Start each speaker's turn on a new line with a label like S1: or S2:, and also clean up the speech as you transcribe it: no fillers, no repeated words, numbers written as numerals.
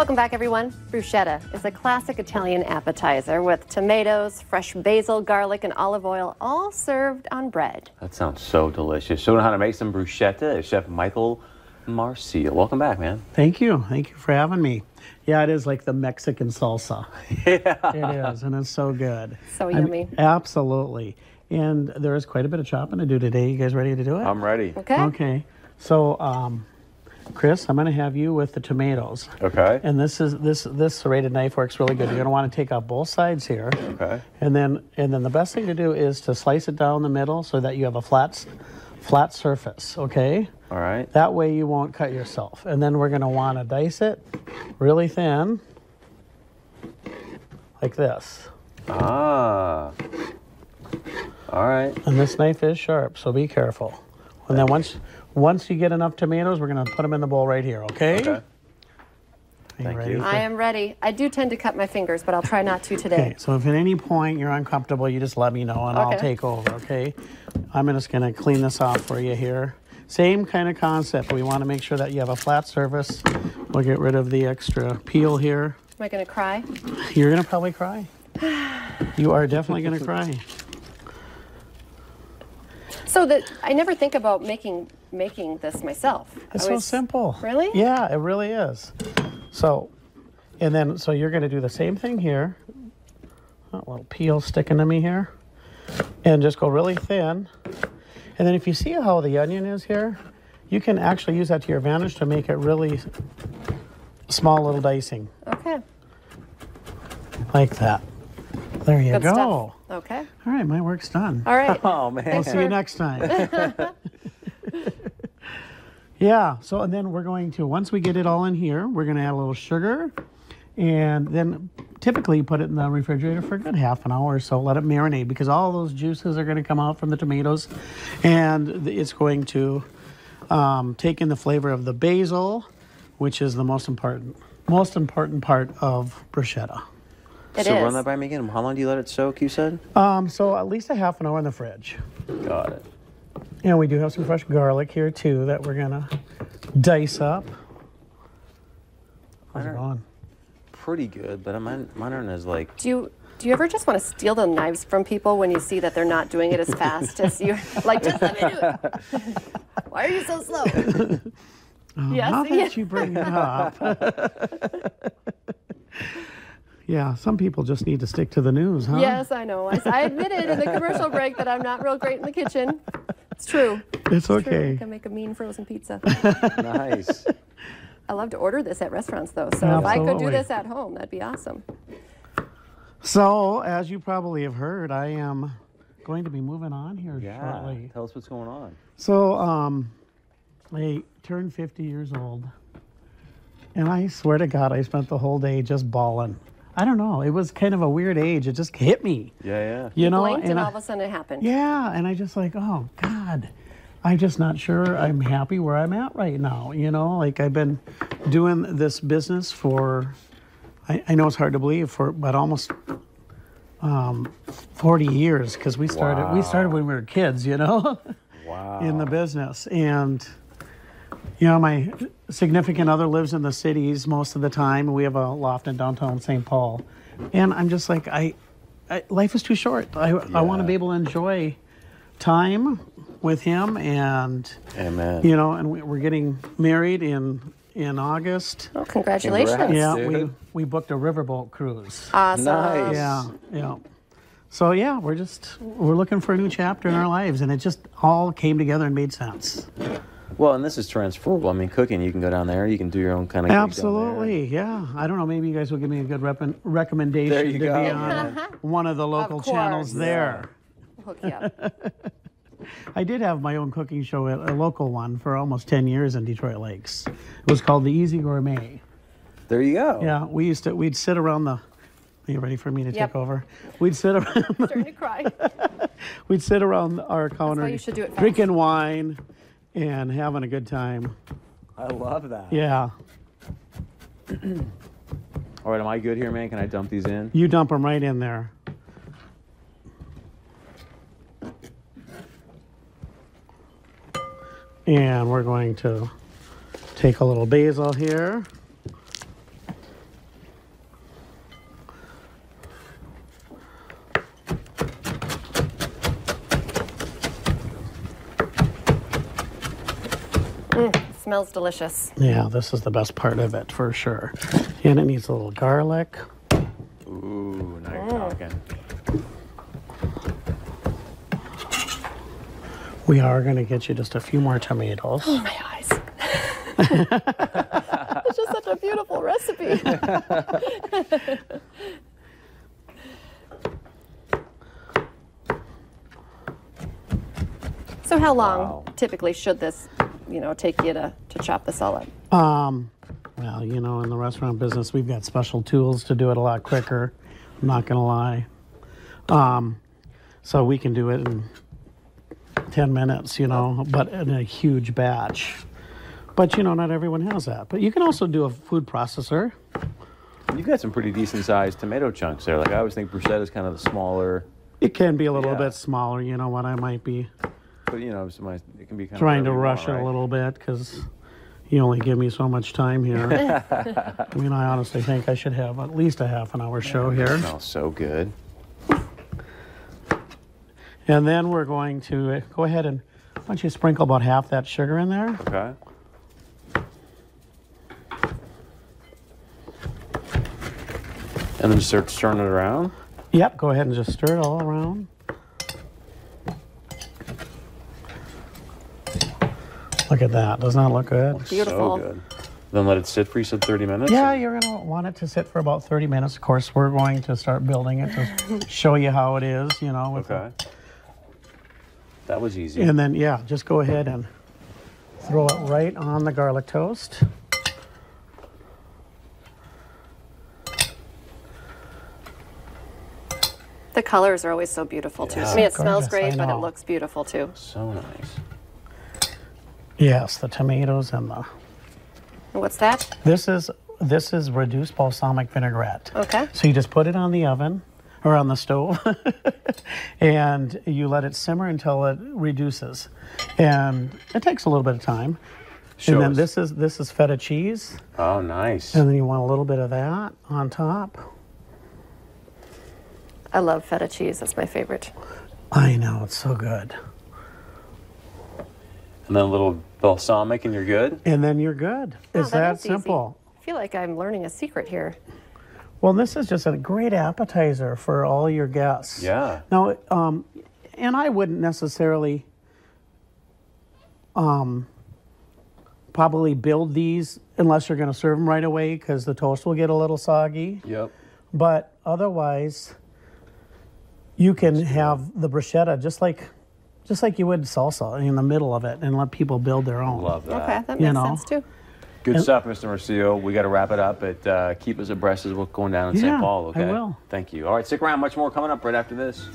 S1: Welcome back, everyone. Bruschetta is a classic Italian appetizer with tomatoes, fresh basil, garlic, and olive oil, all served on bread.
S2: That sounds so delicious. Showing how to make some bruschetta is Chef Michael Marcia. Welcome back, man.
S3: Thank you. Thank you for having me. Yeah, it is like the Mexican salsa.
S2: Yeah.
S3: It is, and it's so good.
S1: So yummy.
S3: Absolutely. And there is quite a bit of chopping to do today. You guys ready to do it?
S2: I'm ready.
S1: Okay.
S3: Okay. So, Chris, I'm going to have you with the tomatoes.
S2: Okay.
S3: And this serrated knife works really good. You're going to want to take out both sides here.
S2: Okay.
S3: And then the best thing to do is to slice it down the middle so that you have a flat surface, okay?
S2: All right.
S3: That way you won't cut yourself. And then we're going to want to dice it really thin, like this.
S2: Ah. All right.
S3: And this knife is sharp, so be careful. And then once you get enough tomatoes, we're going to put them in the bowl right here, okay?
S2: Okay.
S3: Thank
S2: you.
S1: I am ready. I do tend to cut my fingers, but I'll try not to today.
S3: Okay, so if at any point you're uncomfortable, you just let me know and I'll take over, okay? I'm just going to clean this off for you here. Same kind of concept. We want to make sure that you have a flat surface. We'll get rid of the extra peel here.
S1: Am I going to cry?
S3: You're going to probably cry. You are definitely going to cry.
S1: So I never think about making this myself.
S3: It's so simple.
S1: Really?
S3: Yeah, it really is. So you're going to do the same thing here. A little peel sticking to me here. And just go really thin. And then if you see how the onion is here, you can actually use that to your advantage to make it really small little dicing.
S1: Okay.
S3: Like that. There you
S1: Good
S3: go.
S1: stuff. Okay.
S3: All right, my work's done.
S1: All right.
S2: Oh, man.
S3: We'll see you next time. Yeah, so and then we're going to, once we get it all in here, we're going to add a little sugar. And then typically you put it in the refrigerator for a good half an hour or so. Let it marinate because all those juices are going to come out from the tomatoes. And it's going to take in the flavor of the basil, which is the most important part of bruschetta.
S1: It
S2: So
S1: is.
S2: run that by me again. How long do you let it soak, you said?
S3: So at least a half an hour in the fridge.
S2: Got it.
S3: And we do have some fresh garlic here too that we're going to dice up. How's it going?
S2: Pretty good, but mine is like...
S1: Do you ever just want to steal the knives from people when you see that they're not doing it as fast as you? Like, just let me do it. Why are you so slow? Yes.
S3: How about you bring it up? Yeah, some people just need to stick to the news, huh?
S1: Yes, I know. I admitted in the commercial break that I'm not real great in the kitchen. It's true.
S3: It's
S1: True.
S3: okay.
S1: I can make a mean frozen pizza.
S2: Nice.
S1: I love to order this at restaurants, though. So if I could do
S3: Absolutely.
S1: this at home, that'd be awesome.
S3: So, as you probably have heard, I am going to be moving on here
S2: Yeah.
S3: shortly.
S2: Tell us what's going on.
S3: So, I turned 50 years old, and I swear to God, I spent the whole day just bawling. I don't know. It was kind of a weird age. It just hit me.
S2: Yeah.
S3: You know,
S1: Blinked and all of a sudden it happened.
S3: yeah, and I just like, oh God, I'm just not sure I'm happy where I'm at right now. You know, like I've been doing this business for, I know it's hard to believe, but almost 40 years because we started when we were kids. You know,
S2: Wow.
S3: in the business. And you know, my significant other lives in the cities most of the time. We have a loft in downtown St. Paul, and I'm just like, life is too short. I want to be able to enjoy time with him, and
S2: Amen.
S3: you know, and we're getting married in August.
S1: Oh, congratulations.
S2: Congrats.
S3: Yeah,
S2: dude.
S3: we booked a riverboat cruise.
S1: Awesome.
S2: Nice.
S3: Yeah. So yeah, we're looking for a new chapter in our lives, and it just all came together and made sense.
S2: Well, and this is transferable. I mean, cooking, you can go down there. You can do your own kind of
S3: Absolutely, yeah. I don't know, maybe you guys will give me a good recommendation
S2: There you
S3: to
S2: go.
S3: be on one of the local
S1: Of
S3: channels
S1: course.
S3: there.
S1: We'll hook you up.
S3: I did have my own cooking show, a local one, for almost 10 years in Detroit Lakes. It was called The Easy Gourmet.
S2: There you go.
S3: Yeah, we'd sit around the... Are you ready for me to
S1: Yep.
S3: take over? We'd sit around...
S1: Starting to cry.
S3: We'd sit around our counter
S1: you should do it fast.
S3: drinking wine and having a good time.
S2: I love that.
S3: Yeah.
S2: All right, am I good here, man? Can I dump these in?
S3: You dump them right in there. And we're going to take a little basil here.
S1: It smells delicious.
S3: Yeah, this is the best part of it for sure. And it needs a little garlic.
S2: Ooh, now you're talking.
S3: We are going to get you just a few more tomatoes.
S1: Oh, my eyes. It's just such a beautiful recipe. So how long typically should this, take you to chop this all up?
S3: Well, in the restaurant business, we've got special tools to do it a lot quicker. I'm not going to lie. So we can do it in 10 minutes, but in a huge batch. But, not everyone has that. But you can also do a food processor.
S2: You've got some pretty decent sized tomato chunks there. Like I always think bruschetta is kind of the smaller.
S3: It can be a little bit smaller, what I might be
S2: But, it can be kind
S3: trying
S2: of
S3: to rush it a little bit because you only give me so much time here. I honestly think I should have at least a half an hour show here.
S2: It smells so good.
S3: And then we're going to go ahead and, why don't you sprinkle about half that sugar in there?
S2: Okay. And then just start stirring it around?
S3: Yep, go ahead and just stir it all around. Look at that. Doesn't that look good?
S1: Beautiful.
S2: So good. Then let it sit for, you said 30 minutes?
S3: Yeah, you're going to want it to sit for about 30 minutes. Of course, we're going to start building it to show you how it is,
S2: Okay. That was easy.
S3: And then, just go ahead and throw it right on the garlic toast.
S1: The colors are always so beautiful, too.
S2: Yeah.
S1: I mean, it smells
S3: Gorgeous,
S1: great, but it
S3: know.
S1: looks beautiful, too.
S2: So nice.
S3: Yes, the tomatoes and the...
S1: And what's that?
S3: This is reduced balsamic vinaigrette.
S1: Okay.
S3: So you just put it on the oven or on the stove and you let it simmer until it reduces. And it takes a little bit of time.
S2: Show
S3: and then
S2: us.
S3: this is feta cheese.
S2: Oh, nice.
S3: And then you want a little bit of that on top.
S1: I love feta cheese. That's my favorite.
S3: I know, it's so good.
S2: And then a little balsamic and you're good?
S3: And then you're good. It's that
S1: is easy.
S3: simple.
S1: I feel like I'm learning a secret here.
S3: Well, this is just a great appetizer for all your guests.
S2: Yeah.
S3: Now, and I wouldn't necessarily probably build these unless you're going to serve them right away because the toast will get a little soggy.
S2: Yep.
S3: But otherwise, you can have the bruschetta just like you would salsa in the middle of it and let people build their own.
S2: Love that.
S1: Okay, that makes sense, too.
S2: Good stuff, Mr. Marcio. We got to wrap it up, but keep us abreast of what's going down in St. Paul, okay?
S3: I will.
S2: Thank you. All right, stick around. Much more coming up right after this.